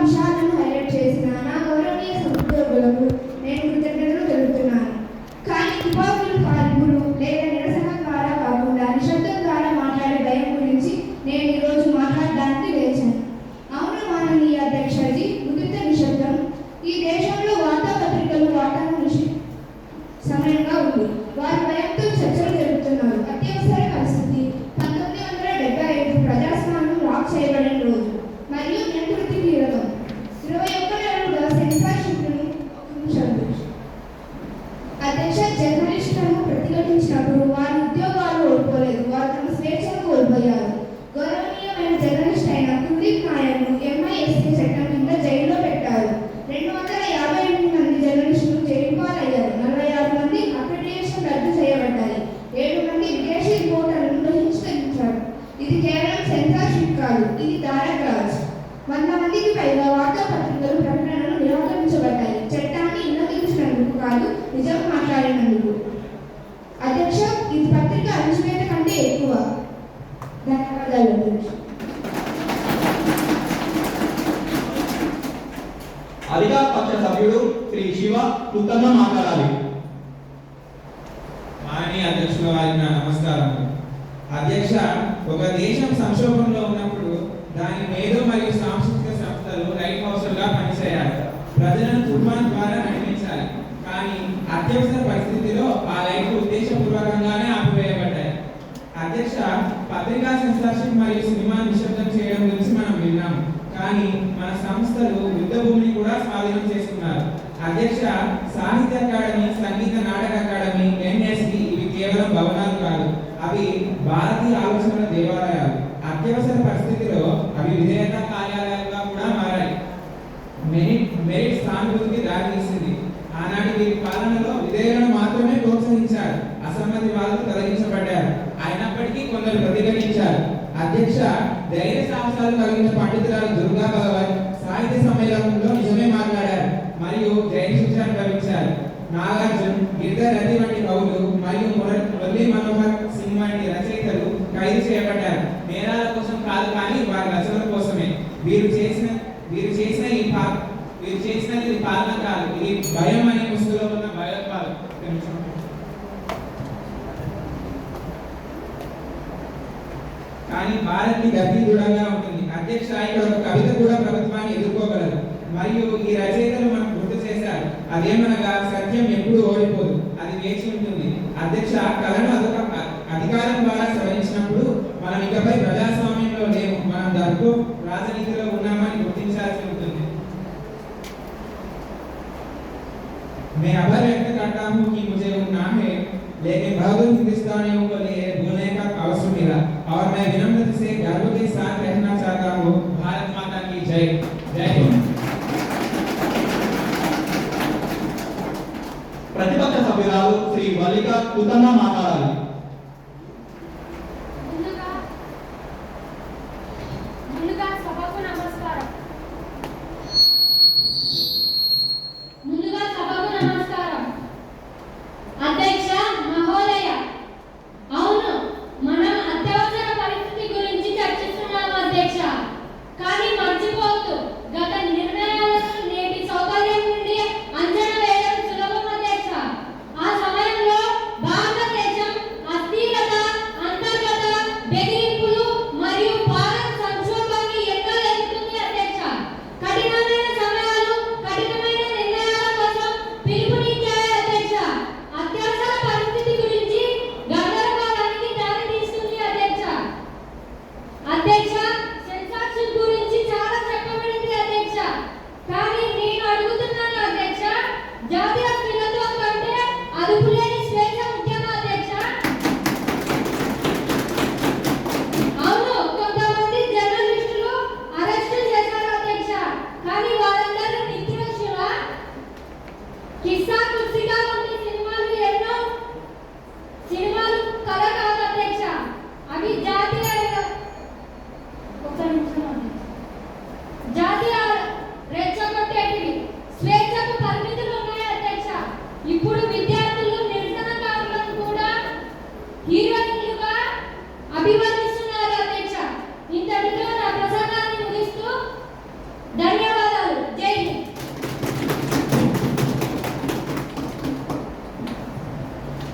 అంశాలను హైలైట్ చేసిన నా గౌరవనీయ సహోద్యోగులకు నేను కృతజ్ఞతలు తెలుపుతున్నాను. కానీ తుపాకులు, కాల్పులు లేదా నిరసన ద్వారా కాకుండా నిశ్శబ్దం ద్వారా మాట్లాడే భయం గురించి నేను ఈరోజు మాట్లాడడానికి లేచాను. అవును మాననీయ అధ్యక్షజీ, ముద్రిత నిశ్శబ్దం ఈ దేశంలో వార్తాపత్రికలు వార్తను సమయంగా ఉంది. వారి భయంతో చర్చలు జరుపుతున్నారు. అత్యవసర పరిస్థితి 1975 ప్రజాస్వామ్యం లాక్ చేయబడిన రోజు మరియు నియంతృత్వ కీలకం 21 నెలలుగా సెన్సార్షిప్ను అధ్యక్ష జర్నలిస్టులను ప్రతిఘటించినప్పుడు వారి ఉద్యోగాలు ఓడిపోలేదు, వారు తమ స్వేచ్ఛను కోల్పోయారు. గౌరవనీయమైన జర్నలిస్ట్ అయిన కుల్దీప్ నాయర్ను MISA చట్టం కింద జైల్లో పెట్టారు. 258 మంది జర్నలిస్టులు జైలు పాలయ్యారు. 46 మంది అక్రిడిటేషన్ రద్దు చేయబడ్డాయి. 7 మంది విదేశీ రిపోర్టర్లను బహిష్కరించారు. ఇది కేవలం సెన్సార్షిప్ కాదు, ఇది డైరెక్ట్ రాజ్. 100 మందికి పైగా వార్తాపత్రికలు ప్రకటనలు నిరాకరించబడ్డాయి. చట్టాన్ని ఉల్లంఘించినందుకు కాదు, నిజం మాట్లాడినందుకు. అధ్యక్ష, ఇది పత్రిక అణచివేత కంటే ఎక్కువ. ధన్యవాదాలు అధ్యక్ష. అధికార పక్ష సభ్యుడు శ్రీ శివ ఉత్తమ మాట్లాడాలి. మాననీయ అధ్యక్షుల వారికి నా నమస్కారం. అధ్యక్ష, ఒక దేశం సంక్షోభంలో ఉన్నప్పుడు దాని మేధో మరియు సాంస్కృతిక సంస్థలు లైట్ హౌస్లుగా పనిచేయాలి, ప్రజలను తుఫాన్ ద్వారా నడిపించాలి. కానీ అత్యవసర పరిస్థితిలో ఆ లైట్లు ఉద్దేశపూర్వకంగానే ఆపివేయబడ్డాయి. అధ్యక్ష, పత్రికా సెన్సార్షిప్ మరియు సినిమా నిశ్శబ్దం చేయడం గురించి మనం విన్నాం. కానీ మన సంస్థలు యుద్ధ భూమిని కూడా స్వాధీనం చేసుకున్నారు. అధ్యక్ష, సాహిత్య academy, Sangeet Natak academy, NSD ఇవి కేవలం భవనాలు కాదు, అవి భారతీయ ఆలోచనల దేవాలయాలు. అత్యవసర పరిస్థితిలో అవి విధేయత కార్యాలయాలుగా కూడా మారాయి. మెరిట్ సానుభూతికి దారితీసింది. ఆనాటి వీరి పాలనలో విధేయులను మాత్రమే ప్రోత్సహించారు, అసమ్మతి వాళ్ళు తొలగించబడ్డారు. అయినప్పటికీ కొందరు ప్రతిఘటించారు. అధ్యక్ష, ధైర్య సాహసాలు కలిగిన పండితురాలు దుర్గా భగవత్ సాహిత్య సమ్మేళనంలో నిజమే మాట్లాడారు మరియు జైలు శిక్ష అనుభవించారు. నాగార్జున, గిరిధర్ రతి వంటి కవులు మరియు మురళీ మనోహర్ సింగ్ వంటి రచయితలు ఖైదు చేయబడ్డారు. నేరాల కోసం కాదు, కానీ వారి రచనల కోసమే. వీరు చేసిన ఈ పాలన కాదు, ఇది భయం అనే ముసుగులో ఉన్న భయోత్పాదం. కానీ భారత్ గతి దృఢంగా ఉంటుంది. అధ్యక్ష, ఇక్కడ ఒక కవిత కూడా ప్రభుత్వాన్ని ఎదుర్కోగలదు మరియు ఈ రచయితలు మనకు గుర్తు చేశారు. అదేమనగా సత్యం ఎప్పుడు ఓడిపోదు, అది వేచి ఉంటుంది. అధ్యక్ష, కళను అధికారం ద్వారా సవరించినప్పుడు మనం ఇకపై ప్రజాస్వామ్యంలో లేము, మనం దాంతో రాజనీతిలో ఉన్నామని గుర్తించాల్సి ఉంటుంది. मैं अभय व्यक्त करता हूँ कि मुझे उन्ना है, लेकिन बहुत हिंदुस्तानियों को लिए बोलने का अवसर मिला और मैं विनम्रता से गर्व के साथ कहना चाहता हूँ, भारत माता की जय। जय हिंद। ప్రతిపక్ష సభ్యురాలు శ్రీ వల్లిక ఉత్తమ మాట్లాడాలి. ఆ సమయంలో భారతదేశం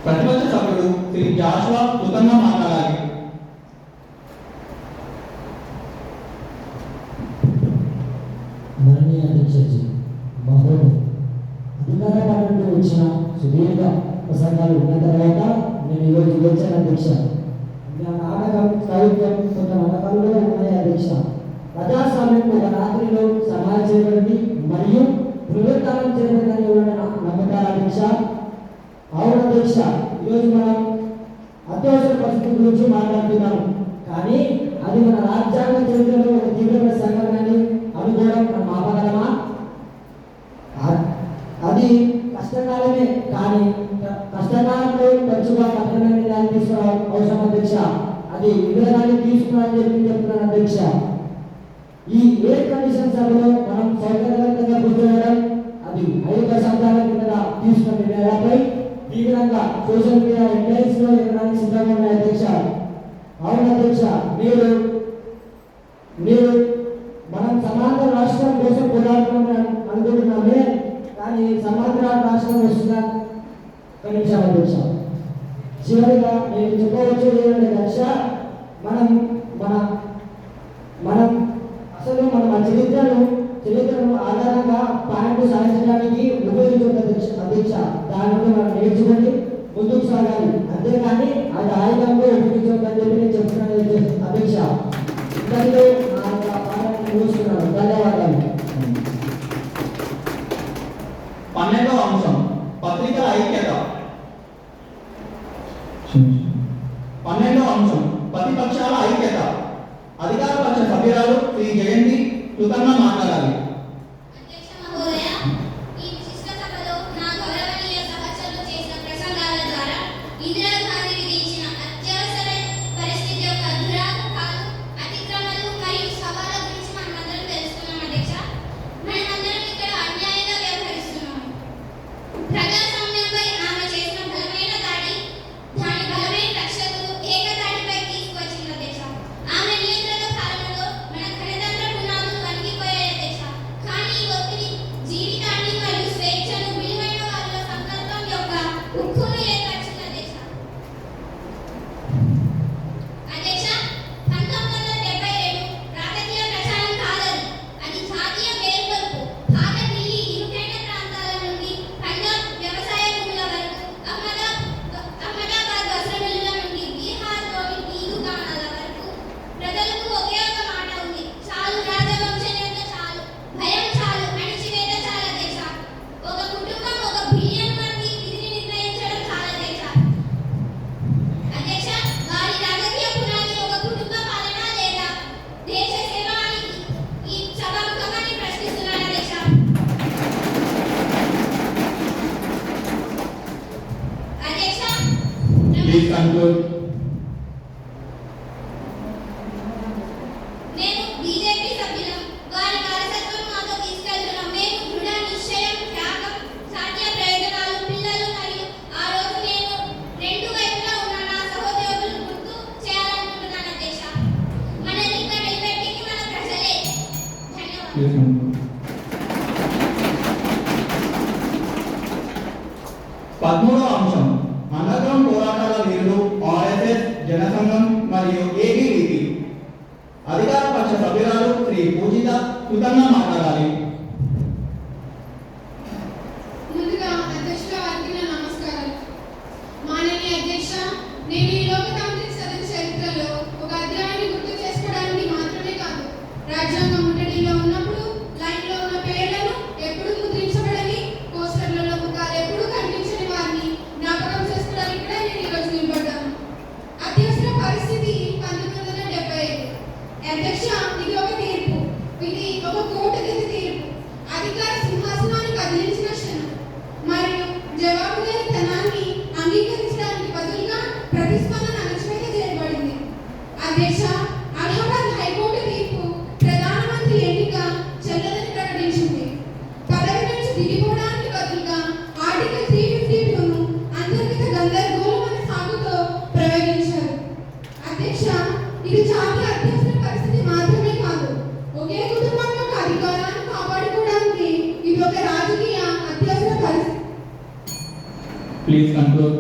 ప్రతిపక్ష సభ్యుడు శ్రీ జాషువా తుతన్న మాట్లాడాలి. మాననీయ అధ్యక్షుడు మహోదయ్, అధికార పాలనలో వచ్చిన సుదీర్ఘ ప్రసంగాలు ఉన్న తర్వాత నేను ఈరోజు వచ్చాను అధ్యక్ష. నా నాటకం సాహిత్యం కొంత నాటకాల్లో ఉన్నాయి అధ్యక్ష. ప్రజాస్వామ్యం ఒక రాత్రిలో సమాజ చేయబడింది మరియు పునరుత్థానం చేయబడిందని ఎవరైనా నమ్ముతారు అధ్యక్ష? అవును అధ్యక్ష. ఈరోజు మనం అత్యవసర పరిస్థితి గురించి మాట్లాడుతున్నాము, కానీ అది మన రాజ్యాంగ చరిత్రలో ఒక తీవ్రమైన సంఘటనని అనుకోవడం మనం ఆపగలమా? అది కష్టకాలమే, కానీ కష్టకాలంలో తరచుగా కఠినమైన నిర్ణయాలు తీసుకోవడం అవసరం అధ్యక్ష. అది విధానాన్ని తీసుకున్నారని చెప్పి చెప్తున్నాను అధ్యక్ష. ఈ ఎయిర్ కండిషన్ సభలో మనం సౌకర్యవంతంగా కూర్చోవడం, అది 5 దశాబ్దాల కింద తీసుకున్న నిర్ణయాలపై తీవ్రంగా సోషల్ మీడియా హెడ్లైన్స్ లో ఎక్కడానికి సిద్ధంగా ఉన్నాయి అధ్యక్ష. అవును అధ్యక్ష, మీరు మనం సమాంతర రాష్ట్రం కోసం పోరాడుతున్నాం అనుకుంటున్నామే, కానీ సమాంతర రాష్ట్రం వస్తుందా? ఒక నిమిషం అధ్యక్ష. చివరిగా నేను చెప్పవచ్చేది ఏంటంటే అధ్యక్ష, మనం అసలు మనం ఆ చరిత్రను ఆధారంగా పాయింట్ సాధించడానికి ఉపయోగించవచ్చు అధ్యక్ష. దాని నుండి మనం నేర్చుకొని ముందుకు సాగాలి, అంతేగాని అది ఆయుధంగా ఉపయోగించవద్దని చెప్పి నేను చెప్తున్నాను అధ్యక్ష. ఇంతలో నా పాలన చూస్తున్నాను. ధన్యవాదాలు. 12వ అంశం పత్రికల ఐక్యత. 12వ అంశం ప్రతిపక్షాల ఐక్యత. అధికార పక్ష సభ్యురాలు శ్రీ జయంతి తుతన్న మాట్లాడాలి. అధ్యక్ష మహోదయ, ఈ విశిష్ట సభలో నా గౌరవనీయ సహచరులు చేసిన ప్రసంగాల ద్వారా ఇందిరాగాంధీ విధించిన అత్యవసర పరిస్థితి యొక్క దురాఘాతాలు, అతిక్రమణలు మరియు సవాళ్ళ గురించి మనమందరం తెలుసుకున్నాం అధ్యక్ష. మనమందరం ఇక్కడ అన్యాయంగా వ్యవహరిస్తున్నాము. ప్రజాస్వామ్యంపై ఆమె చేసిన బలమైన దాడి, దాని బలమైన రక్షకులు ఏకతాటిపై తీసుకువచ్చింది అధ్యక్ష. ఆమె నియంత్రణ పాలనలో మన గణతంత్ర పునాదులు వణికిపోయాయి అధ్యక్ష. కానీ ఈ ఒత్తిడి జీవితాన్ని మరియు స్వేచ్ఛను విలువైన వాళ్ళ సంకల్పం యొక్క ఉక్కును ఏర్పరిచింది అధ్యక్ష. అధ్యక్ష, 1972 రాజకీయ ప్రచారం కాదది, అది జాతీయ మేల్కొల్పు. పాత ఢిల్లీ ఇరుకైన ప్రాంతాల నుండి పంజాబ్ వ్యవసాయ భూముల వరకు, అహ్మదాబాద్ వస్త్ర మిల్లుల నుండి బీహార్లోని టీ దుకాణాల వరకు ప్రజలకు ఒకే ఒక మాట ఉంది: చాలు రాజవంశీయత చాలు, భయం చాలు, అణిచివేత చాలు అధ్యక్ష. ఒక కుటుంబం 1 బిలియన్ మంది విధిని నిర్ణయించడం చాలు అధ్యక్ష. అధ్యక్ష, వారి రాజకీయ పునాది ఒక కుటుంబ పాలన లేదా దేశ సేవ అని ఈ సభాముఖంగా ప్రశ్నిస్తున్నాను అధ్యక్ష. అధ్యక్ష, ప్లీజ్ కన్క్లూడ్. మేము బీజేపీ సభ్యులం. వారి వారసత్వం మాతో తీసుకెళ్తున్నాం. మేము దృఢ నిశ్చయం, త్యాగం, సాధ్య ప్రయోజనాలు, పిల్లలు మరియు ఆ రోజు నేను 2 వైపులా ఉన్న నా సహోద్యోగులు గుర్తు చేయాలనుకుంటున్నాను అధ్యక్ష. మనల్ని ఇక్కడ నిలబెట్టింది మన ప్రజలే. ధన్యవాదాలు. 13వ అంశం అండర్గ్రౌండ్ పోరాటాల వీరులు ఆర్ఎస్ఎస్ జనసంఘం మరియు ఏబీవీపీ. అధికార పక్ష సభ్యురాలు శ్రీ పూజిత తుతన్న మాట్లాడాలి. ముందుగా అధ్యక్షుల వారికి నా నమస్కారాలు. మాననీయ అధ్యక్ష, నేను ఈ లోక కాంగ్రెస్ సదస్సు చరిత్రలో ఒక అధ్యాయాన్ని గుర్తు చేసుకోవడానికి మాత్రమే కాదు, రాజ్యాంగం ముట్టడిలో ఉన్నప్పుడు లైన్లో ఉన్న పేర్లను ఎప్పుడు ముద్రించబడని, పోస్టర్లలో ముఖాలు ఎప్పుడు కనిపించని వారిని జ్ఞాపకం చేసుకోవడానికి కూడా నేను ఈరోజు నిలబడ్డాను. అత్యవసర పరిస్థితి 1975. అధ్యక్ష, ఇది ఒక తీర్పు, ఇది ఒక కోర్టు గది తీర్పు. అధికార సింహాసనాన్ని కదిలించిన క్షణం మరియు జవాబుదారీతనాన్ని అంగీకరించడానికి బదులుగా ప్రతిస్పందన అణచివేత చేయబడింది. అధ్యక్ష, అలహాబాద్ హైకోర్టు తీర్పు ప్రధానమంత్రి ఎన్నిక చెల్లదని ప్రకటించింది. పదవి నుంచి దిగిపోవడానికి బదులుగా ఆర్టికల్ 352ను అంతర్గత గందరగోళం అనే సాగుతో ప్రయోగించారు. అధ్యక్ష, ఇది జాతీయ అత్యవసర పరిస్థితి మాత్రమే కాదు, ఒకే కుటుంబం యొక్క అధికారాన్ని కాపాడుకోవడానికి ఇది ఒక రాజకీయ అత్యవసర పరిస్థితి. Please conclude.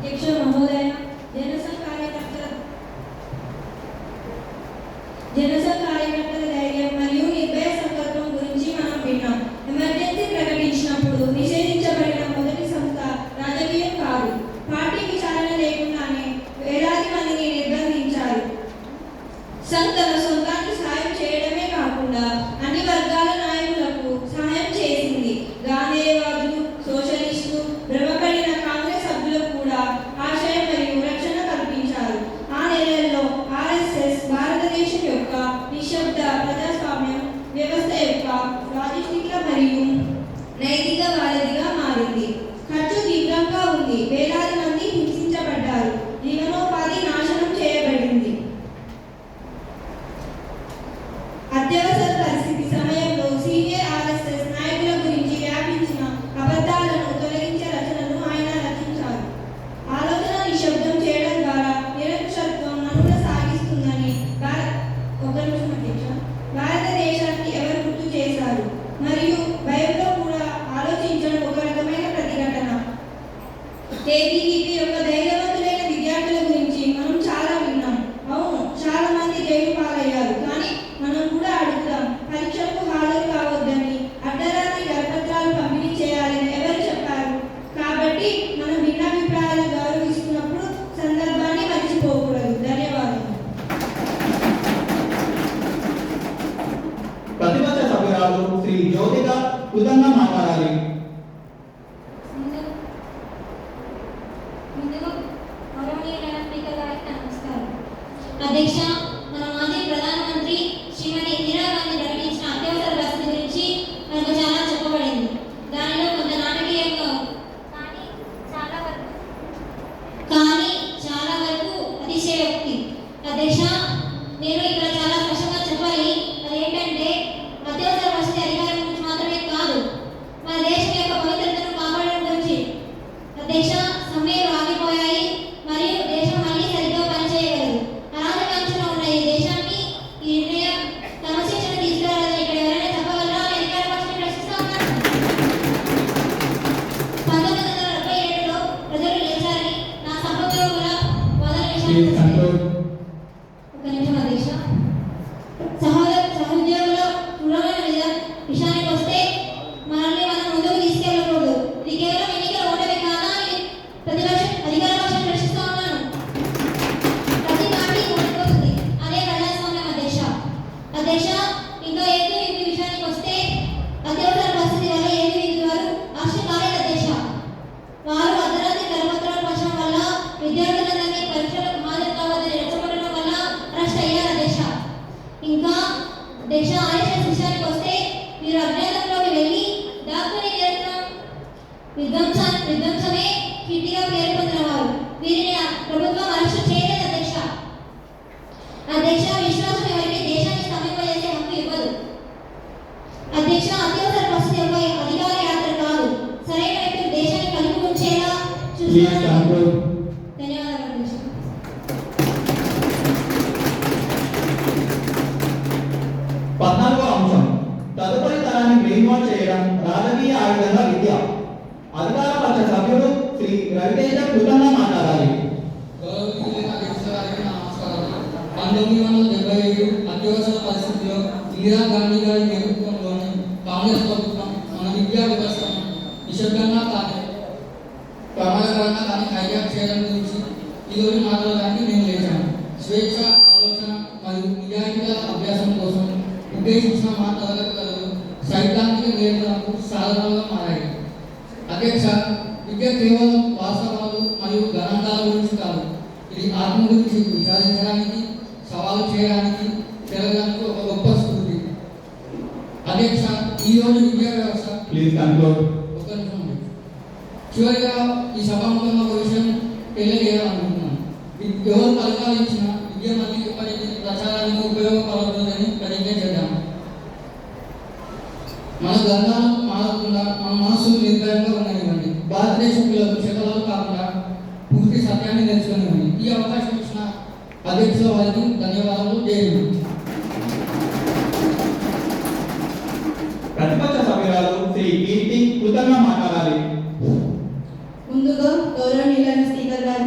అధ్యక్ష మహోదయ, జనసంఘ కార్యకర్తల ధైర్యం మరియు నిర్భయ సంకల్పం గురించి మనం విన్నాం. ఎమర్జెన్సీ ప్రకటించినప్పుడు నిషేధించబడిన మొదటి సంస్థ రాజకీయం కాదు. పార్టీ విచారణ లేకుండానే వేలాది మందిని నిర్బంధించారు. సంఘ్ తన సొంతానికి సాయం చేయడమే కాకుండా అన్ని వర్గాల నాయకులకు సహాయం చేసింది. గాంధేయవాదులు, సోషలిస్టులు, భ్రమపడిన కాంగ్రెస్ సభ్యులకు కూడా ఆశ్రయం మరియు రక్షణ కల్పించారు. ఆ నెలల్లో ఆర్ఎస్ఎస్ భారతదేశం యొక్క నిశ్శబ్ద ప్రజాస్వామ్యం వ్యవస్థ యొక్క లాజిస్టిక్ల మరియు నైతికవాదిగా మారింది. ఖర్చు తీవ్రంగా ఉంది. వేలాది మంది హింసించబడ్డారు. జీవనోపాధి నాశనం చేయబడింది. అత్యవసర పరిస్థితి సమయంలో సీనియర్ ఆర్ఎస్ఎస్ నాయకుల గురించి వ్యాపించిన అబద్ధాలను తొలగించే రచనలు ఆయన రచించారు. ఆలోచన నిశ్శబ్దం చేయడం ద్వారా నిరక్షరత్వం మనుగడ సాగిస్తుందని భారతదేశానికి ఎవరు గుర్తు చేశారు. మరియు భయంలో కూడా ఆలోచించడం ఒక రకమైన ప్రతిఘటన. ఏబీవీపీ యొక్క ధైర్యవంతులైన విద్యార్థుల గురించి మనం చాలా విన్నాం. అవును, చాలా మంది జైలు పాలయ్యారు. కానీ మనం కూడా అడుగుతాం, పరీక్షలకు హాజరు కావద్దని, అర్ధరాత్రి కరపత్రాలు పంపిణీ చేయాలని ఎవరు చెప్పారు? కాబట్టి మనం భిన్నాభిప్రాయాలు గౌరవిస్తున్నప్పుడు సందర్భాన్ని మర్చిపోకూడదు. ధన్యవాదాలు. ప్రతిపక్ష సభ్యురాలు శ్రీ జ్యోతిక కుదంగా మాట్లాడాలి. అధ్యక్ష, మన మాజీ ప్రధానమంత్రి శ్రీమతి ఇందిరాగాంధీ ప్రకటించిన అత్యవసర పరిస్థితి గురించి మనకు చాలా చెప్పబడింది. దానిలో కొంత నాటకీయంగా కానీ చాలా వరకు అతిశయోక్తి. అధ్యక్ష, నేను ఇక్కడ చాలా స్పష్టంగా చెప్పాలి. అదేంటంటే అత్యవసర పరిస్థితి అధికారం గురించి మాత్రమే కాదు, మన దేశం యొక్క పవిత్రతను కాపాడడం గురించి. అధ్యక్ష, సమ్మెలు ఆగిపోయాయి మరియు దేశం మళ్ళీ సరిగ్గా పనిచేయగలదు. అరాజకాంక్షలో ఉన్న ఈ దేశాన్ని ఈ నిర్ణయం క్రమశిక్షణ తీసుకురావాలని ఇక్కడ ఎవరైనా చెప్పగలరా? అధికార పక్షాన్ని ప్రశ్నిస్తా ఉన్నాను. 1977లో ప్రజలు లేచారని నా సహోద్యోగుల వాదన విషయాన్ని ఒక నిమిషం అధ్యక్ష. సహోద్యోగుల క్రూరమైన విషయానికి వస్తే మనల్ని మనం ముందుకు తీసుకెళ్ళకూడదు. ఇది కేవలం ఎన్నికల ఓటమి కాదా అని అధికార పక్షాన్ని ప్రశ్నిస్తా ఉన్నాను. ప్రతి పార్టీ ఓడిపోతుంది. అదే ప్రజాస్వామ్యం అధ్యక్ష. అధ్యక్ష, ఇంకా ఏబీవీపీ విషయానికి వస్తే అత్యవసర పరిస్థితి వల్ల ఏబీవీపీ వారు అరెస్ట్ కాలేదు అధ్యక్ష. వారు అర్ధరాత్రి కరపత్రాలు పంచడం వల్ల విద్యార్థులందరినీ పరీక్షలకు హాజరు కావద్దని రెచ్చగొట్టడం వల్ల అరెస్ట్ అయ్యారు అధ్యక్ష. ఇంకా అధ్యక్ష, ఆర్ఎస్ఎస్ విషయానికి వస్తే మీరు అజ్ఞాతంలోకి వెళ్ళి దాక్కుని నిరంతరం విధ్వంసమే హిట్గా పేరు పొందిన వారు. వీరిని ప్రభుత్వం అరెస్ట్ చేయలేదు అధ్యక్ష. అధ్యక్ష, విశ్వాసం ఎవరికి దేశాన్ని స్తంభింపజేసే హక్కు ఇవ్వదు. అధ్యక్ష, అత్యవసర పరిస్థితి యొక్క అధికార యాత్ర కాదు, సరైన వ్యక్తులు దేశాన్ని కలిపి ఉంచేలా చూస్తున్నారు. ధన్యవాదాలు అధ్యక్ష. 14వ అంశం, తదుపరి తరాన్ని బ్రెయిన్ వాష్ చేయడం రాజకీయ ఆయుధంగా విద్య. అధికార పక్ష సభ్యుడు శ్రీ రవితేజ కుదంగా మాట్లాడాలి. 1975 అత్యవసర పరిస్థితిలో ఇందిరాగాంధీ గారి నేతృత్వంలోని కాంగ్రెస్ ప్రభుత్వం మన విద్యా వ్యవస్థను నిశ్శబ్దంగా కానీ ప్రమాదకరంగా కానీ హైజాక్ చేయడం గురించి ఈరోజు మాట్లాడడానికి నేను లేచాను. స్వేచ్ఛ ఆలోచన మరియు నిజాయితీల అభ్యాసం కోసం ఉద్దేశించిన మా తరగతులు సైద్ధాంతిక నియంత్రణకు సాధనాలుగా మారాయి. అధ్యక్ష, విద్య కేవలం వాస్తవాలు మరియు గణాంకాల గురించి కాదు, ఇది ఆత్మ గురించి విచారించడానికి, సవాలు చేయడానికి, తిరగడానికి ఒక గొప్ప స్ఫూర్తి. అధ్యక్ష, ఈరోజు విద్యా వ్యవస్థ ఒక నిమిషం. చివరిగా ఈ సభాముఖంగా ఒక విషయం తెలియజేయాలనుకుంటున్నాను. ఎవరు పరిపాలించిన విద్య మళ్ళీ ఎప్పటికీ ప్రచారానికి ఉపయోగపడుతుందని ప్రతిజ్ఞ చేద్దాం. మన గ్రంథాలు మారకుండా మన మనసులు నిర్భయంగా ఉండనివ్వండి. భారతదేశ పిల్లలు శకలాలు కాకుండా పూర్తి సత్యాన్ని నేర్చుకునివ్వండి. ఈ అవకాశం ఇచ్చిన అధ్యక్షుల వారికి ధన్యవాదాలు. జైలు. ప్రతిపక్ష సభ్యురాలు శ్రీ కీర్తి కృతంగా మాట్లాడాలి. ముందుగా గౌరవనీయులైన స్పీకర్ గారికి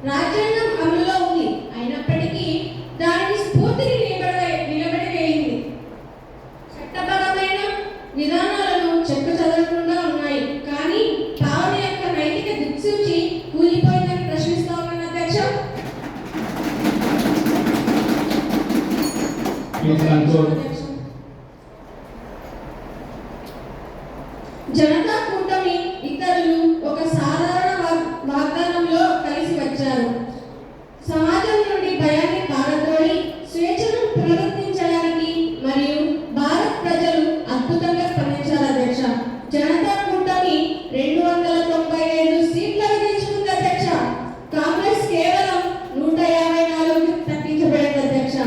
రాజ్యాంగం అమలులో ఉంది, అయినప్పటికీ దానిని స్ఫూర్తిని నిలబడివేయింది. చట్టపరమైన విధానాలను చెక్కుచెదరకుండా ఉన్నాయి, కానీ పాలన యొక్క నైతిక దిక్సూచి కూలిపోయిందని ప్రశ్నిస్తా ఉన్నాను అధ్యక్ష. జనతా కూటమి ఇతరులు ఒక సాధారణ వాగ్దానంలో కలిసి వచ్చారు. సమాజం నుండి భయాన్ని పారద్రోలి స్వేచ్ఛను పునరుద్ధరించడానికి మరియు భారత్ ప్రజలు అద్భుతంగా స్పందించారు అధ్యక్ష. జనతా కూటమి 295 సీట్లను గెలుచుకుంది అధ్యక్ష. కాంగ్రెస్ కేవలం 154 తగ్గించబడింది అధ్యక్ష.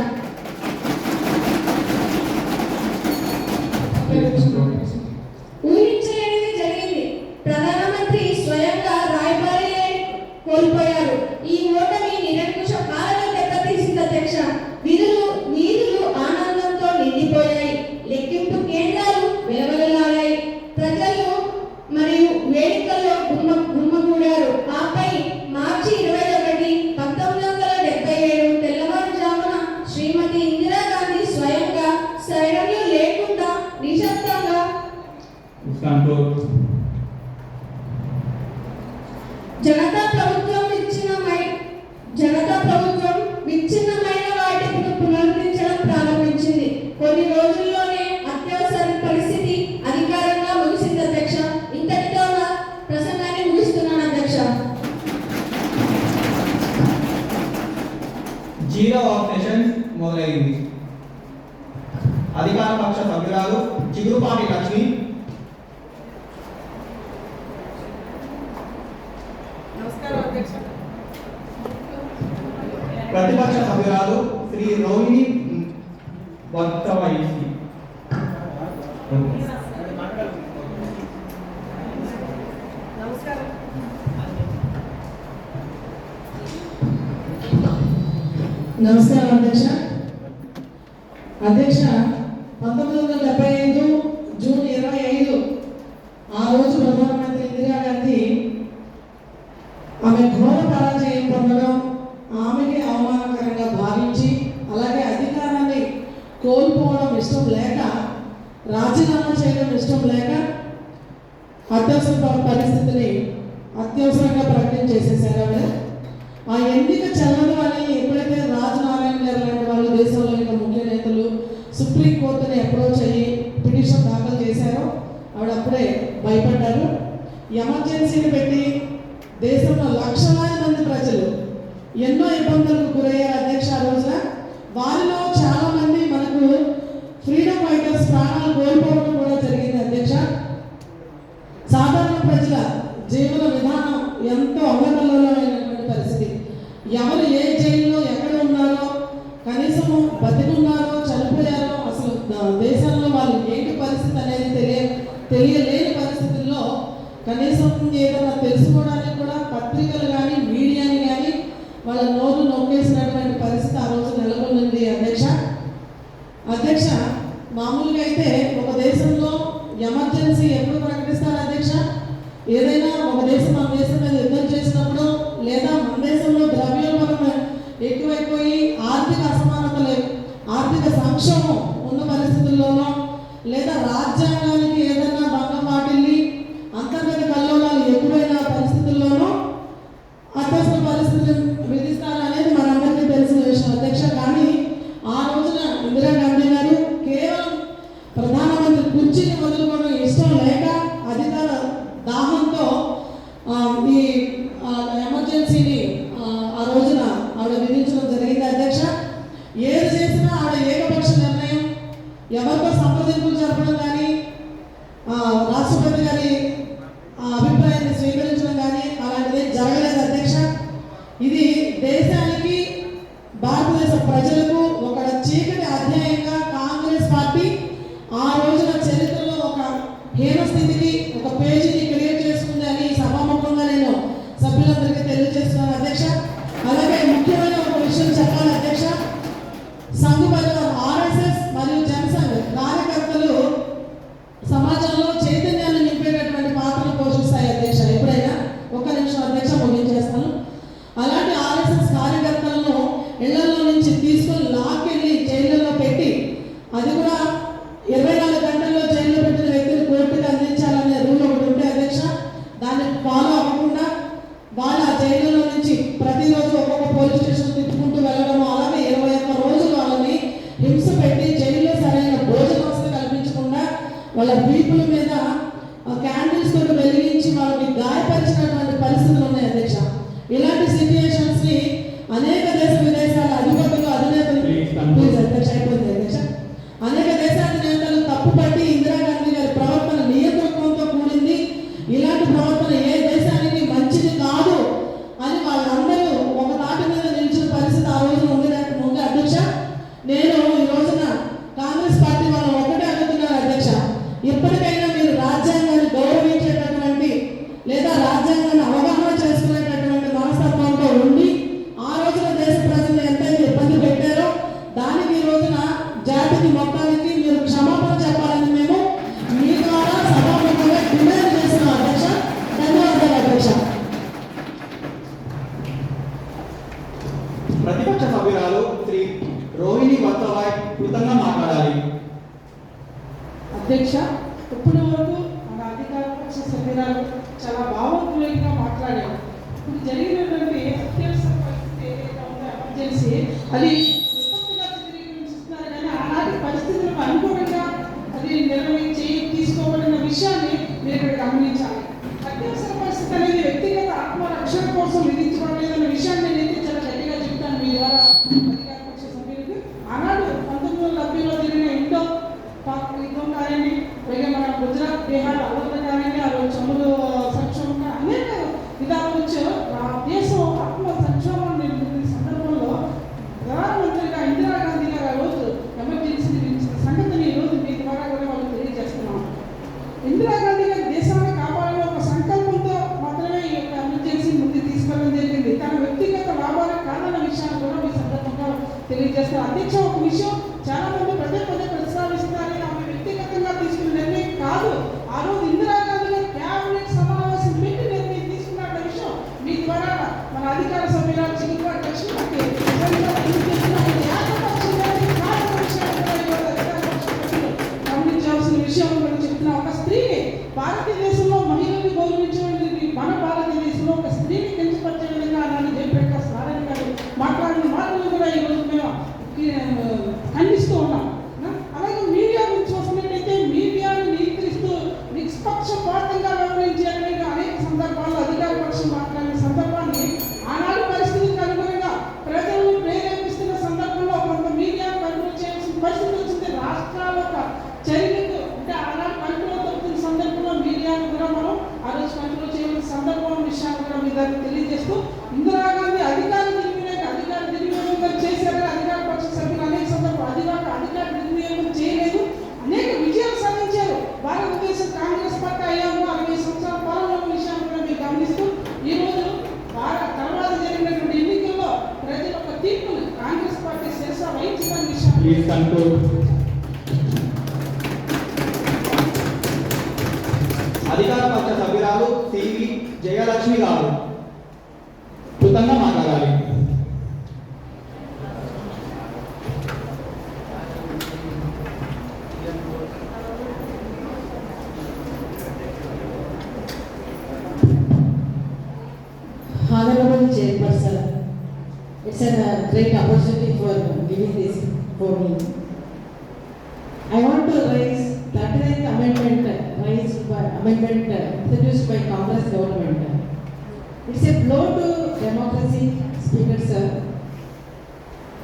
ఊహించలేనిది జరిగింది. ప్రధానమంత్రి స్వయంగా రాయబారి కోల్పోయారు. ఈ ఓటమి నిరంకుశ పాలన దెబ్బతీసింది అధ్యక్ష. వీధులు ఆనందంతో నిండిపోయాయి. లెక్కింపు కేంద్రాలు వెలవెలలాడాయి. ప్రజలు మరియు వేదికల్లో గుమ్మగూడారు. ఆపై మార్చి 21, 1977 తెల్లవారుజామున శ్రీమతి ఇందిరాగాంధీ స్వయంగా సైరన్లు లేకుండా నిశ్శబ్దంగా జనతా ప్రభుత్వం విచ్ఛిన్నమైన వాటిని పునరుద్ధరించడం ప్రారంభించింది. కొన్ని రోజుల్లోనే అత్యవసర పరిస్థితి అధికారంగా ముగిసింది అధ్యక్ష. ఇంతటితో నా ప్రసంగాన్ని ముగిస్తున్నాను అధ్యక్ష. జీరో ఆఫ్ సెషన్స్ మొదలైంది. అధికార పక్ష సభ్యురాలు చిగురుపాటి లక్ష్మి, ప్రతిపక్ష సభ్యురాలు శ్రీ రోహిణి వత్సవైసి, నమస్కారం అధ్యక్ష. 1975 జూన్ 25 ఆ రోజు ప్రధానమంత్రి ఇందిరాగాంధీ ఆమె ఘోర పరాజయం పొందడం ఆమెకి అవమానకరంగా భావించి, అలాగే అధికారాన్ని కోల్పోవడం ఇష్టం లేక, రాజీనామా చేయడం ఇష్టం లేక అత్యవసర పరిస్థితిని అత్యవసరంగా ప్రకటించేసేసారు ఆవిడ. ఆ ఎన్నిక చెల్లదు అని ఎప్పుడైతే రాజనారాయణ గారు లాంటి వాళ్ళు దేశంలో యొక్క ముఖ్య నేతలు సుప్రీంకోర్టుని అప్రోచ్ అయ్యి పిటిషన్ దాఖలు చేశారో ఆవిడ అప్పుడే భయపడ్డారు. ఎమర్జెన్సీని పెట్టి దేశంలో లక్షలాది మంది ప్రజలు ఎన్నో ఇబ్బందులకు గురయ్యారు అధ్యక్ష. ఆ రోజున వారిలో చాలా మంది మనకు ఫ్రీడమ్ ఫైటర్స్ ప్రాణాలు కోల్పోవడం కూడా జరిగింది అధ్యక్ష. సాధారణ ప్రజల జీవన విధానం ఎంతో అల్లకల్లోలమైనటువంటి పరిస్థితి. ఎవరు ఏ జైల్లో ఎక్కడ ఉన్నారో, కనీసము బతికున్నారో చనిపోయారో, అసలు దేశంలో వాళ్ళు ఏంటి పరిస్థితి అనేది తెలియలేని పరిస్థితుల్లో కనీసం ఏదైనా తెలుసుకోవడానికి కూడా పత్రికలు కానీ మీడియాని కానీ వాళ్ళ నోరు నొక్కేసినటువంటి పరిస్థితి ఆ రోజు నెలకొంది అధ్యక్ష. మామూలుగా అయితే ఒక దేశంలో ఎమర్జెన్సీ ఎప్పుడు ప్రకటిస్తారు అధ్యక్ష? ఏదైనా ఒక దేశం మన దేశం మీద యుద్ధం చేసినప్పుడు, లేదా మన దేశంలో ద్రవ్యోల్బణం ఎక్కువైపోయి ఆర్థిక అసమానతలు, ఆర్థిక సంక్షోభం ఉన్న పరిస్థితుల్లోనో, లేదా రాజ్యాంగానికి ఏదైనా భంగం వాటిల్లి అంతర్గత కల్లోలాలు ఎక్కువైన పరిస్థితుల్లోనూ అత్యవసర పరిస్థితులు విధిస్తారు అనేది మనందరికీ తెలిసిన విషయం అధ్యక్ష. కానీ ఆ రోజున ఇందిరాగాంధీ గారు కేవలం ప్రధానమంత్రి కుర్చీని వదులుకోవడం ఇష్టం లేక, అధికార దాహంతో ఈ ఎమర్జెన్సీని ఆ రోజున ఆవిడ విధించడం జరిగింది అధ్యక్ష. ఏది చేసినా ఆవిడ ఏకపక్ష నిర్ణయం, ఎవరితో సంప్రదింపులు జరపడం కానీ, రాష్ట్రపతి గారి అభిప్రాయాన్ని స్వీకరించడం కానీ అలాంటిది జరగలేదు అధ్యక్ష. ఇది దేశానికి, భారతదేశ ప్రజలకు ఒక చీకటి అధ్యాయంగా కాంగ్రెస్ పార్టీ ఆ రోజున చరిత్రలో ఒక హీన స్థితికి, ఒక పేజీని క్రియేట్ చేసుకుంది అని సభాముఖంగా నేను సభ్యులందరికీ తెలియజేస్తున్నాను అధ్యక్ష. అలాగే ముఖ్యమైన ఒక విషయం చెప్పాలి అధ్యక్ష. సంఘ్ పరివార్ ఆర్ఎస్ఎస్ మరియు జనసంఘ్ కార్యకర్తలు సమాజంలో చైతన్యాన్ని నింపేటటువంటి వీపుల మీద క్యాండిల్స్ తోటి వెలిగించి వాళ్ళకి గాయపరిచినటువంటి పరిస్థితులు ఉన్నాయి అధ్యక్ష. ఇలాంటి సిచ్యుయేషన్స్ ని అనేక విదేశాల అధిపతులు అధినేతలు అధ్యక్ష అయిపోయింది అధ్యక్ష. అనేక దేశాధినేతలు తప్పుపట్టి ఇందిరాగాంధీ గారి ప్రవర్తన నియంతృత్వంతో కూడింది, ఇలాంటి ప్రవర్తన ఏ దేశానికి మంచిది కాదు అని వాళ్ళందరూ ఒక తాటి మీద నిలిచిన పరిస్థితి ఆ రోజున ఉంది అధ్యక్ష. నేను ఈ రోజున కాంగ్రెస్ పార్టీ వాళ్ళు ఒకటే అడుగుతున్నారు అధ్యక్ష, ఇప్పటికైనా మీరు రాజ్యాంగాన్ని గౌరవించేటటువంటి లేదా రాజ్యాంగాన్ని అవగాహన చేసుకునేటటువంటి మనస్తత్వంతో ఉండి ఆ రోజున దేశ ప్రజలు ఎంతైతే ఇబ్బంది పెట్టారో దానికి ఈ రోజున జాతికి మొత్తానికి మీరు క్షమాపణ చెప్పాలని మేము మీ ద్వారా సభాముఖంగా డిమాండ్ చేస్తున్నాం అధ్యక్ష. ధన్యవాదాలు అధ్యక్ష. ప్రతిపక్ష సభ్యురాలు శ్రీ రోహిణి వత్సవాయ్ కృతంగా మాట్లాడాలి. అధ్యక్ష, ఇప్పటి వరకు మన అధికార పక్ష సభ్యురాలు చాలా భావోద్వేగంగా మాట్లాడారు. ఇప్పుడు జరిగినటువంటి అత్యవసర పరిస్థితి ఏదైతే ఉందో ఎమర్జెన్సీ అది విపత్తుగా చిత్రీకరిస్తున్నారు, కానీ ఆనాటి పరిస్థితులకు అనుగుణంగా అది తీసుకోబడిన విషయాన్ని మీరు ఇక్కడ గమనించాలి. అత్యవసర పరిస్థితి అనేది వ్యక్తిగత ఆత్మరక్షణ కోసం విధించబడలేదన్న విషయాన్ని నేనైతే చాలా గట్టిగా చెప్తాను మీ ద్వారా అధికార పక్ష సభ్యులకు. ఆనాడు 1970లో జరిగిన ఇండో పాక్ యుద్ధం కానివ్వండి, పైగా మన గుజరాత్ బీహార్ అల్లర్లు కానివ్వండి, ఆ రోజు చమురు సంక్షోభం అనేక విధాలు వచ్చి ఆ దేశం ఆత్మ సంక్షోభం నిర్మించిన సందర్భంలో ప్రధానమంత్రిగా ఇందిరాగాంధీ గారు ఆ రోజు ఎమర్జెన్సీ నిర్మించిన సంగతిని ఈ రోజు మీ ద్వారా కూడా వాళ్ళు తెలియజేస్తున్నాం. ఇందిరాగాంధీ గారి దేశాన్ని కాపాడాలని ఒక సంకల్పంతో మాత్రమే ఈ యొక్క ఎమర్జెన్సీ ముందు తీసుకెళ్ళడం జరిగింది. తన వ్యక్తిగత లాభాలకు కారణమైన విషయాన్ని కూడా మీ సందర్భంగా తెలియజేస్తారు. అధ్యక్ష, ఒక విషయం చాలా మంది పదే ప్రస్తావిస్తారని ఆమె వ్యక్తిగతంగా తీసుకున్న నిర్ణయం కాదు. ఆ రోజు ఇందిరాగాంధీ గారు క్యాబినెట్ సమావేశం పెట్టి నిర్ణయం తీసుకున్న విషయం మీ ద్వారా మన అధికార సభ్యురాలు చిగురు లక్ష్మికి గమనించాల్సిన విషయం మనం చెప్తున్నా. ఒక స్త్రీని భారతదేశంలో మహిళల్ని గౌరవించడానికి మన భారతదేశంలో ఒక స్త్రీని కించపరిచే విధంగా అలాంటి జయప్రకాష్ నారాయణ గారు మాట్లాడిన మాటలు కూడా ఈరోజు మేము ఖండిస్తూ ఉన్నాం. అలాగే మీడియా గురించి వస్తున్నట్టయితే మీడియాను నియంత్రిస్తూ నిష్పక్షపాతంగా వ్యవహరించాలని అనేక సందర్భాల్లో అధికార పక్షం మాట్లాడిన సందర్భాన్ని ఆనాడు పరిస్థితులకు అనుగుణంగా ప్రజలను ప్రేరేపిస్తున్న సందర్భంలో కొంత మీడియాను కంట్రోల్ చేయాల్సిన పరిస్థితి వచ్చింది. రాష్ట్రాల చర్యలకు అంటే ఆనాడు కంట్రోల్ దొరుకుతున్న సందర్భంలో మీడియాను కూడా మనం ఆ రోజు కంట్రోల్ చేయవలసిన సందర్భం విషయాన్ని కూడా మీ దాన్ని తెలియజేస్తూ, ఇందిరాగాంధీ అధికార దుర్వినియోగం చేశారని అధికార పక్ష సభ్యులు అనేక సందర్భాలు అధికార దుర్వినియోగం చేయలేదు, అనేక విజయాలు సాధించారు. భారతదేశం కాంగ్రెస్ పార్టీ అయ్యాము 60 సంవత్సరాల పాలన విషయాన్ని కూడా మీరు గమనిస్తూ ఈరోజు తర్వాత జరిగినటువంటి ఎన్నికల్లో ప్రజల యొక్క తీర్పును కాంగ్రెస్ పార్టీ శిరస వహించిన విషయాన్ని అధికార పక్ష సభ్యురాలు సివి జయలక్ష్మి గారు కృతంగా మాట్లాడాలి. Honorable Chairperson, it's a great opportunity for giving this for me. I want to raise 39th amendment introduced by Congress government. It's a blow to democracy, Speaker sir.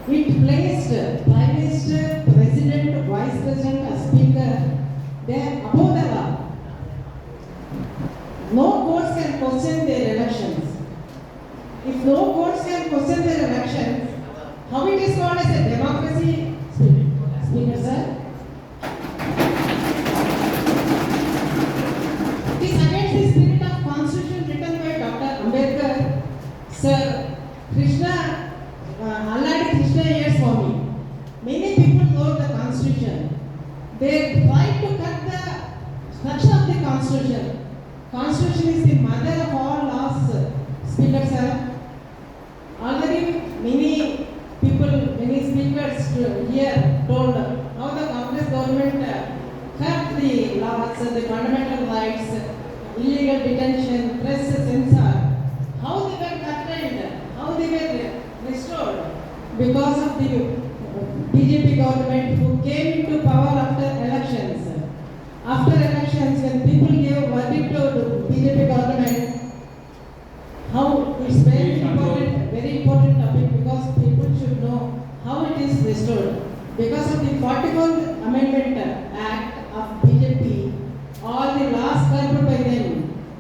It placed Prime Minister, President, Vice President as Speaker. They are above the law. No courts can question their elections. If no courts can question their elections, how it is called as a democracy, Speaker sir? It is against the spirit of Constitution written by Dr. Ambedkar, Sir Krishna, Alladi Krishna Swami. Many people wrote the Constitution. They tried to cut the structure of the Constitution. Constitution is the mother of all laws, Speaker sir. Already many people, many speakers here told how the Congress government cut the laws, the fundamental rights, illegal detention, press censor, how they were curtailed, how they were restored because of the BJP government who came into power after elections. after elections, when people gave verdict to BJP government, how it's very important topic because people should know how it is restored. Because of the 44th Amendment Act of BJP, all the laws curbed by them,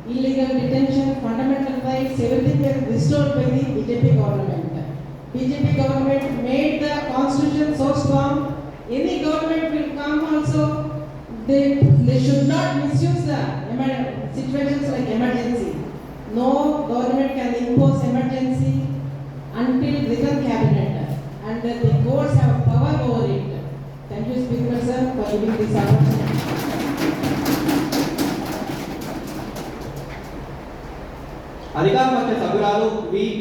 illegal detention, fundamental rights, everything is restored by the BJP government. BJP government made the constitution so strong. Any government will come also, they should not misuse the situations like emergency. No government can impose emergency until written cabinet, and the courts have power over it. Thank you, Speaker sir, for giving this opportunity. అధికార పక్ష సభ్యురాలు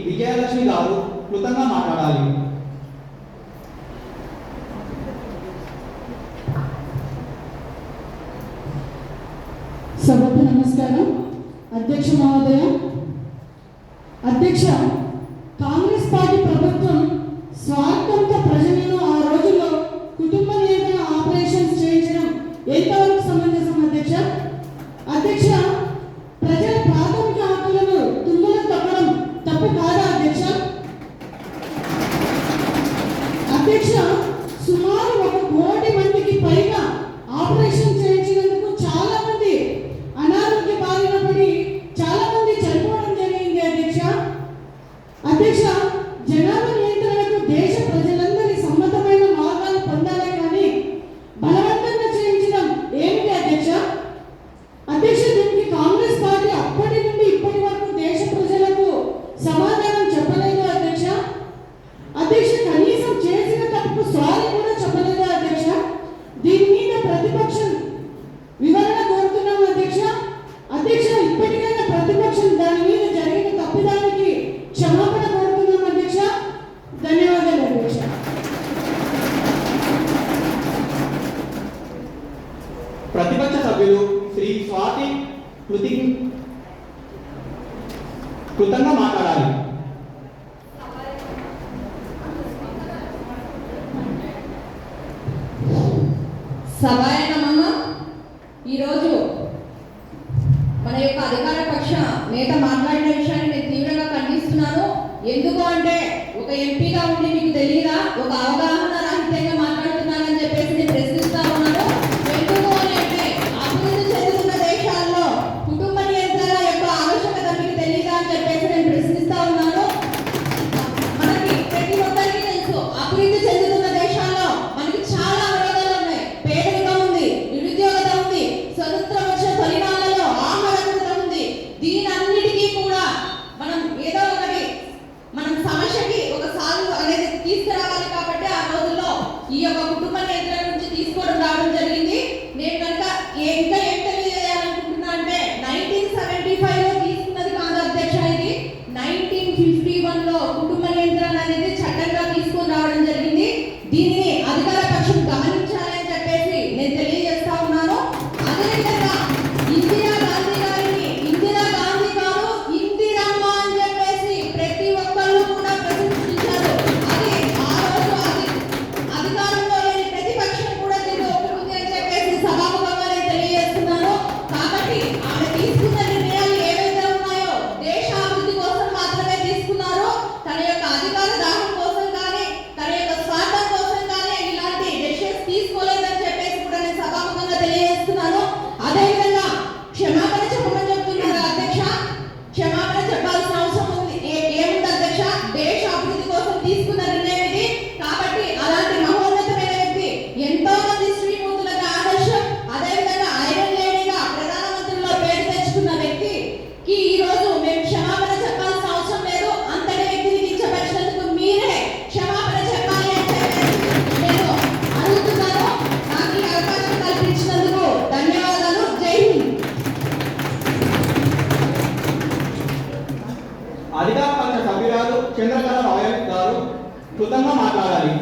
విజయలక్ష్మి గారు క్లుప్తంగా మాట్లాడాలి. సభకు నమస్కారం. అధ్యక్ష మహోదయ, అధ్యక్ష, కాంగ్రెస్ పార్టీ ప్రభుత్వం స్వార్థంతో ప్రజలను ఆ రోజుల్లో కుటుంబ నియంత్రణ ఆపరేషన్స్ చేయించడం ఎంతవరకు సమంజసం అధ్యక్ష? అధ్యక్ష, ప్రజల ప్రాథమిక హక్కులను తుంగలో తొక్కడం తప్పు కాదా అధ్యక్ష? అధ్యక్ష, సుమారు 1 కోటి మందికి పైగా ఆపరేషన్ చేయించినందుకు చాలా మంది అనారోగ్య బారిన పడి చాలా మంది చనిపోవడం జరిగింది అధ్యక్ష. అధ్యక్ష, జనాభా నియంత్రణకు దేశ ప్రజలందరి సమ్మతమైన మార్గాలు పొందాలే కానీ బలవంతంగా చేయించడం ఏమిటి అధ్యక్ష? అధ్యక్ష, దీనికి కాంగ్రెస్ పార్టీ అప్పటి నుండి ఇప్పటి వరకు దేశ ప్రజలకు సమాధానం చెప్పలేదు అధ్యక్ష. అధ్యక్ష, కనీసం చేసిన తప్పుకు సారీ కూడా చెప్పలేదు అధ్యక్ష. దీని మీద ప్రతిపక్షం వివరణ కోరుతున్నాం అధ్యక్ష. అధ్యక్ష, ఇప్పటికైనా ప్రతిపక్షం దాని మీద జరిగిన తప్పిదానికి క్షమాపణ కోరుతున్నాం అధ్యక్ష. ధన్యవాదాలు అధ్యక్ష. ప్రతిపక్ష సభ్యులు శ్రీ స్వాతి క్లుప్తంగా మాట్లాడాలి. సభాయ నమః. ఈరోజు మన యొక్క అధికార పక్ష నేత మాట్లాడిన విషయాన్ని నేను తీవ్రంగా ఖండిస్తున్నాను. ఎందుకు అంటే ఒక ఎంపీగా ఉండి మీకు తెలియదా, ఒక అవగాహన రాహిత్యంగా మాట్లాడుతున్నారని చెప్పేసి నేను ప్రశ్నిస్తా ఉన్నాను. ఎందుకు అని అంటే అభివృద్ధి చెందుతున్న దేశాల్లో కుటుంబ నియంత్రణ యొక్క ఆవశ్యకత మీకు తెలియదా అని చెప్పేసి నేను ప్రశ్నిస్తా ఉన్నాను. మనకి ప్రతి ఒక్కరికి తెలుసు, అభివృద్ధి చెందుతున్న దేశాల్లో మనకి చాలా అవరోధాలు ఉన్నాయి. పేదరికం ఉంది, నిరుద్యోగత ఉంది, స్వతంత్రం వచ్చిన తొలినాళ్లలో ఆహార కొరత ఉంది. దీనన్నిటికీ కూడా మనం ఏదో ఒకటి మనం సమస్యకి ఒక సాల్వ్ అనేది తీసుకురావాలి. కాబట్టి ఆ రోజుల్లో ఈ యొక్క కుటుంబ నియంత్రణ నుంచి తీసుకోవడం రావడం జరిగింది. నేను కనుక ఇంకా ఏం తెలియజేయాలనుకుంటున్నా అంటే 1975 లో తీసుకున్నది కాదు అధ్యక్ష, ఇది 1951 లో కుటుంబ నియంత్రణ అనేది చట్టంగా తీసుకొని రావడం జరిగింది. దీనిని అధికార పక్షం గమనించాలి అని చెప్పేసి నేను తెలియజేస్తా ఉన్నాను. అదేవిధంగా ఇందిరా గాంధీ గారిని ఇందిరా గాంధీ గారు ఇందిరమ్మ అని చెప్పేసి ప్రతి ఒక్కళ్ళు కూడా ప్రశంసించారు. అది ఆ రోజు అధికారంలో లేని ప్రతిపక్షం కూడా దీన్ని ఒప్పుకుంది అని చెప్పేసి సభాముఖంగా నేను తెలియజేస్తున్నాను. కాబట్టి ఆమె తీసుకున్న నిర్ణయాలు ఏవైతే ఉన్నాయో దేశ అభివృద్ధి కోసం మాత్రమే తీసుకున్నారు. తన యొక్క అధికార దాహం కోసం కానీ తన యొక్క స్వార్థం కోసం కానీ ఇలాంటి డెసిషన్స్ తీసుకోలేదని చెప్పేసి కూడా నేను సభాముఖంగా తెలియజేస్తున్నాను. అదేవిధంగా క్షమాపణ చెప్పమని చెప్తున్నారు అధ్యక్ష. క్షమాపణ చెప్పాల్సిన అవసరం ఉంది ఏముంది అధ్యక్ష? దేశ అభివృద్ధి కోసం తీసుకున్న నిర్ణయం ఇది. కాబట్టి అలాంటి మహోన్నతమైన వ్యక్తి, ఎంతో మంది శ్రీమూర్తులకు ఆదర్శం, అదేవిధంగా ఐరన్ లేడీగా ప్రధానమంత్రిలో పేరు తెచ్చుకున్న వ్యక్తికి ఈ రోజు మేము క్షమాపణ చెప్పాల్సిన అవసరం లేదు. అంతటి వ్యక్తిని కించపరిచినందుకు మీరే క్షమాపణ చెప్పాలి అని చెప్పేసి నేను అడుగుతున్నాను. నాకు ఈ అవకాశం కల్పించినందుకు ధన్యవాదాలు. జై హింద్. అధికార పక్ష సభ్యురాలు చంద్రకళ రాయల్ గారు క్లుప్తంగా మాట్లాడాలి.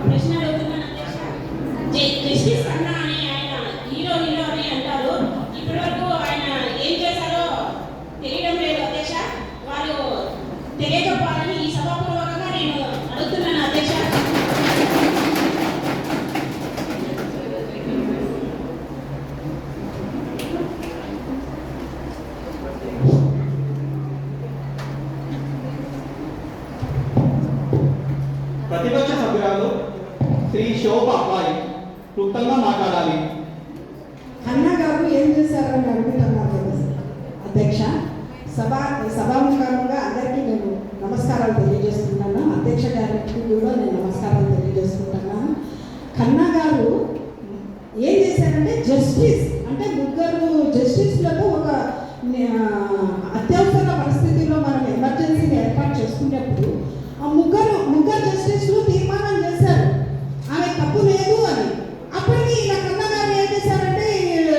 ప్రశ్న అడుగుతున్నాను అధ్యక్ష. జస్టిస్ అన్నా అని ఆయన హీరో అని అంటారు. ఇప్పుడు తెలియజెప్పాలని ఈ సభాపూర్వకంగా నేను అడుగుతున్నాను అధ్యక్ష. ప్రతిపక్ష సభ్యురాలు శ్రీ శోభ అబ్బాయి క్లుప్తంగా మాట్లాడాలి. కన్నా గారు ఏం చేశారని అడుగుతున్నారు అధ్యక్ష. సభాముఖంగా అందరికీ నేను నమస్కారాలు తెలియజేస్తున్నాను. అధ్యక్ష గారికి కూడా నేను నమస్కారాలు తెలియజేసుకుంటున్నాను. కన్నా గారు ఏం చేశారంటే జస్టిస్ అంటే ముగ్గురు జస్టిస్లకు ఒక అత్యవసర పరిస్థితిలో మనం ఎమర్జెన్సీని ఏర్పాటు చేసుకునేప్పుడు ఆ ముగ్గురు జస్టిస్లు తీర్మానం చేశారు ఆమె తప్పు లేదు అని. అప్పటికి ఇలా కన్నా గారు ఏం చేశారంటే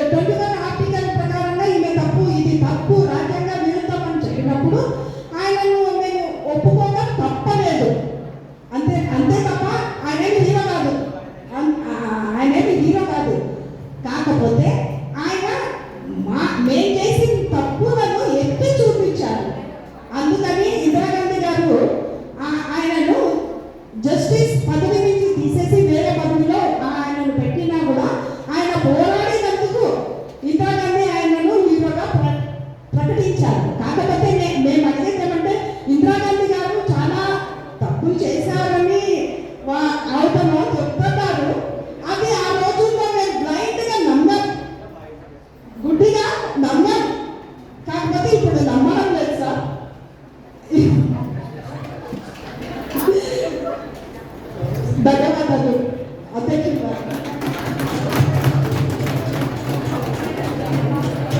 21 ఆర్టికల్ ప్రకారంగా ఈమె తప్పు, ఇది తప్పు, రాజ్యాంగ విరుద్ధం అని చెప్పినప్పుడు ఆయనను మేము ఒప్పుకోవడం తప్పలేదు. అంతే తప్ప ఆయనేమి హీరో కాదు, ఆయనేమి హీరో కాదు. కాకపోతే ఆయన మేము చేసిన తప్పులను ఎత్తి చూపించారు. అందుకని ఇందిరాగాంధీ గారు ఆయనను జస్టిస్ పదవి నుంచి తీసేసి వేరే పదవిలో ఆయనను పెట్టినా కూడా ఆయన పోరాడినందుకు ఇందిరాగాంధీ ఆయనను హీరోగా ప్రకటించారు. కాకపోతే మేము అడిగేది ఏమంటే ఇందిరాగాంధీ గారు చాలా తప్పులు చేశారని అవతల చెప్తున్నారు. అది ఆ రోజుల్లో మేము బ్లైండ్గా నమ్మాం, గుడ్డిగా నమ్మాం. కాకపోతే ఇప్పుడు నమ్మడం లేదు సార్. ధన్యవాదాలు అధ్యక్షుడు.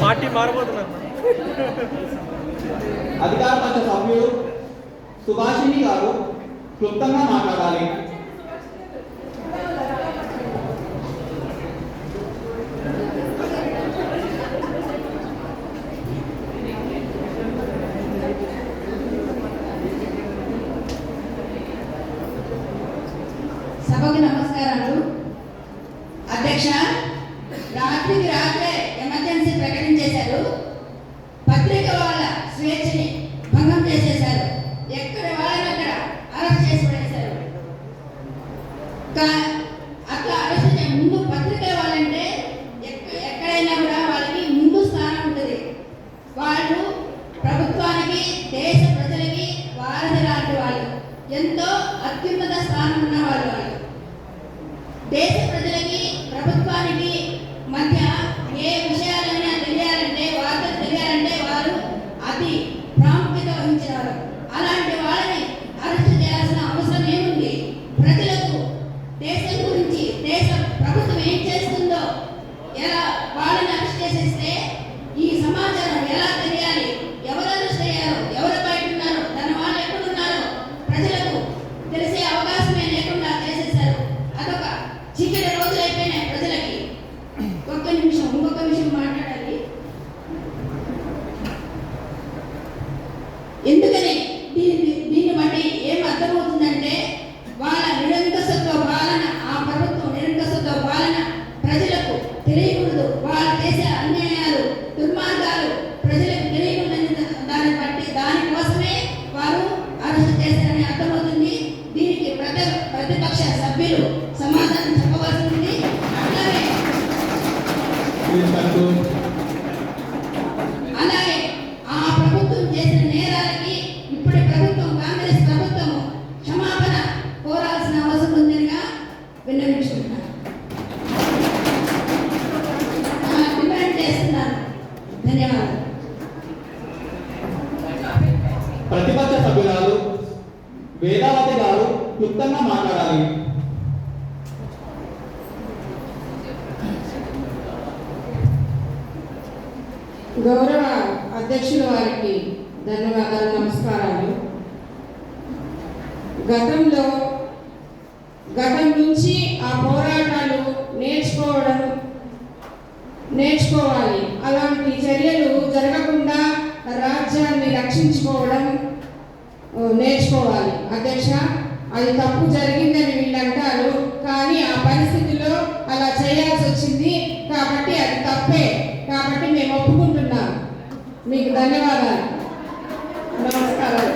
పార్టీ మారబోతున్నారు. అధికార పక్ష సభ్యుడు సుభాషిణి గారు క్లుప్తంగా మాట్లాడాలి. సభకు నమస్కారాలు. అధ్యక్ష, రాత్రికి రాత్రే ఎమర్జెన్సీ ప్రకటించేశారు. పత్రిక వాళ్ళ స్వేచ్ఛని భంగం చేసేశారు. ఎక్కడ వాళ్ళని అక్కడ అరెస్ట్ చేసి పడేశారు. అట్లా అరెస్ట్ ముందు పత్రికల వాళ్ళంటే ఎక్కడైనా కూడా వాళ్ళకి ముందు స్థానం ఉంటుంది. వాళ్ళు ప్రభుత్వానికి, దేశ ప్రజలకి వారధి లాంటి వాళ్ళు, ఎంతో అత్యున్నత స్థానం ఉన్న వాళ్ళు. దేశ ప్రజలకి, ప్రభుత్వానికి మధ్య ఏ విషయాలైనా తెలియాలంటే, వార్తలు తెలియాలంటే వారు అతి ప్రాముఖ్యత వహించినారు. అలాంటి వాళ్ళని అరెస్ట్ చేయాల్సిన అవసరం ఏముంది? ప్రజలకు దేశం గురించి, దేశ ప్రభుత్వం ఏం చేస్తుందో ఎలా వాళ్ళని అరెస్ట్ చేసేస్తే ఈ సమాచారం ఎలా తెలియాలి? ఎవరు అరెస్ట్ అయ్యారు, ఎవరు బయట ఉన్నారు, దాని వాళ్ళు ఎక్కడున్నారో ప్రజలకు తెలిసే అవకాశమే లేకుండా చేసేశారు. అదొక చీకటి రోజులు అయిపోయినాయి ప్రజలకి. ఇంకొక నిమిషం మాట్లాడాలి. ఎందుకని దీన్ని బట్టి ఏం అర్థమవుతుందంటే వాళ్ళ నిరంకుశత్వ పాలన, ఆ ప్రభుత్వం నిరంకుశత్వ పాలన ప్రజలకు తెలియకూడదు. వాళ్ళు చేసే అన్యాయాలు, దుర్మార్గాలు ప్రజలకు తెలియకూడదని దానికోసమే వారు అరెస్ట్ చేశారని అర్థమవుతుంది. దీనికి ప్రతిపక్ష సభ్యులు సమాధానం చెప్పవలసింది. అలాగే ఆ ప్రభుత్వం చేసిన నేరాలకి ఇప్పటి ప్రభుత్వం, కాంగ్రెస్ ప్రభుత్వం క్షమాపణ కోరాల్సిన అవసరం ఉందనిగా విన్నవించుకుంటున్నాను, డిమాండ్ చేస్తున్నాను. ధన్యవాదాలు. ప్రతిపక్ష సభ్యురాలు వేదావతి గారు క్లుప్తంగా మాట్లాడాలి. గౌరవ అధ్యక్షుల వారికి ధన్యవాదాలు, నమస్కారాలు. గతం నుంచి ఆ పోరాటాలు నేర్చుకోవాలి. అలాంటి చర్యలు జరగకుండా రాజ్యాన్ని రక్షించుకోవడం నేర్చుకోవాలి. అధ్యక్ష, అది తప్పు జరిగిందని వీళ్ళు అంటారు, కానీ ఆ పరిస్థితిలో అలా చేయాల్సి వచ్చింది కాబట్టి అది తప్పే. కాబట్టి మేము ఒప్పుకుంటున్నాం. మీకు ధన్యవాదాలు, నమస్కారాలు.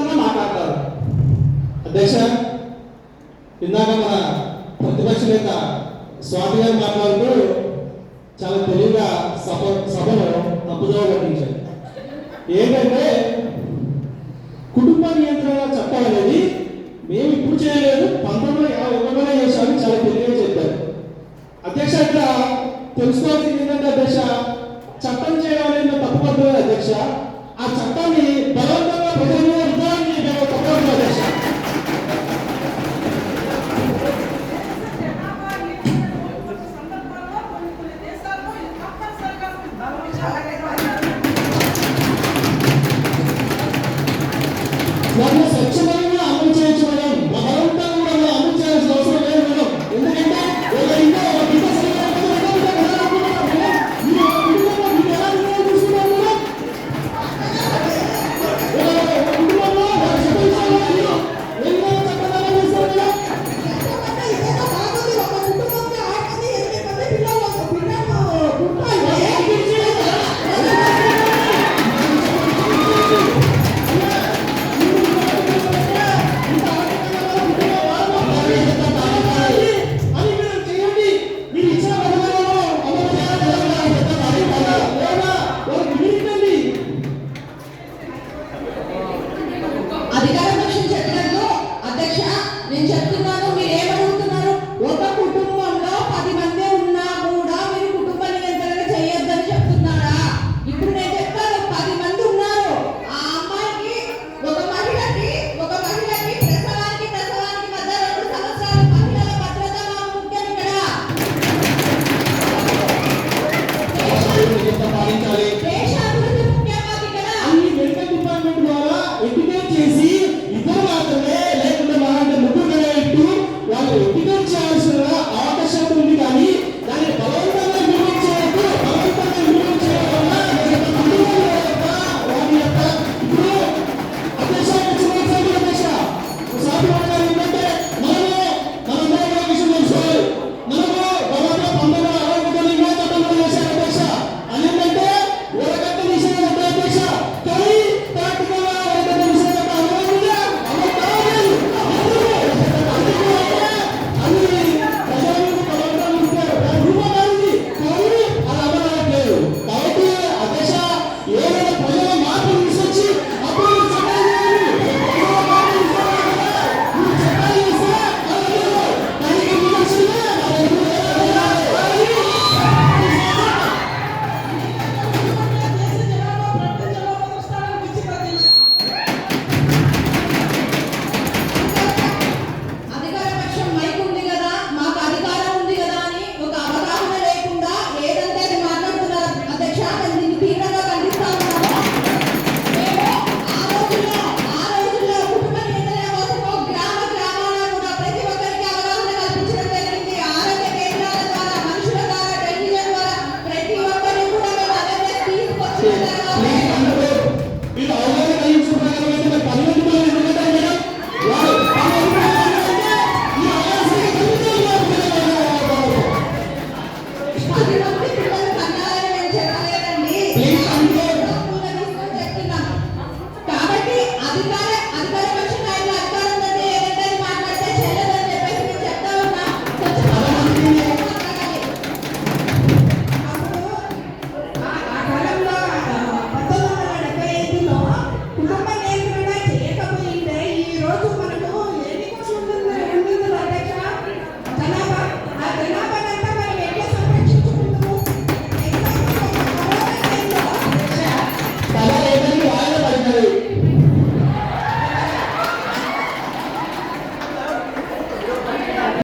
తులసమ్మ మాట్లాడతారు. అధ్యక్ష, ఇందాక మన ప్రతిపక్ష నేత స్వామి గారు మాట్లాడుతూ చాలా తెలివిగా సభను తప్పుదోవ పట్టించారు. ఏంటంటే కుటుంబ నియంత్రణ చట్టం అనేది మేము ఇప్పుడు చేయలేదు, 1951లో చేశామని చాలా తెలివిగా చెప్పారు. అధ్యక్ష, ఇక్కడ తెలుసుకోవాల్సింది ఏంటంటే అధ్యక్ష, చట్టం చేయడం అనేది తప్పుపడుతుంది అధ్యక్ష. ఆ చట్టాన్ని బలవంతంగా ప్రజల మీద రుద్దాలని తప్పదు అధ్యక్ష. స్వచ్ఛమైన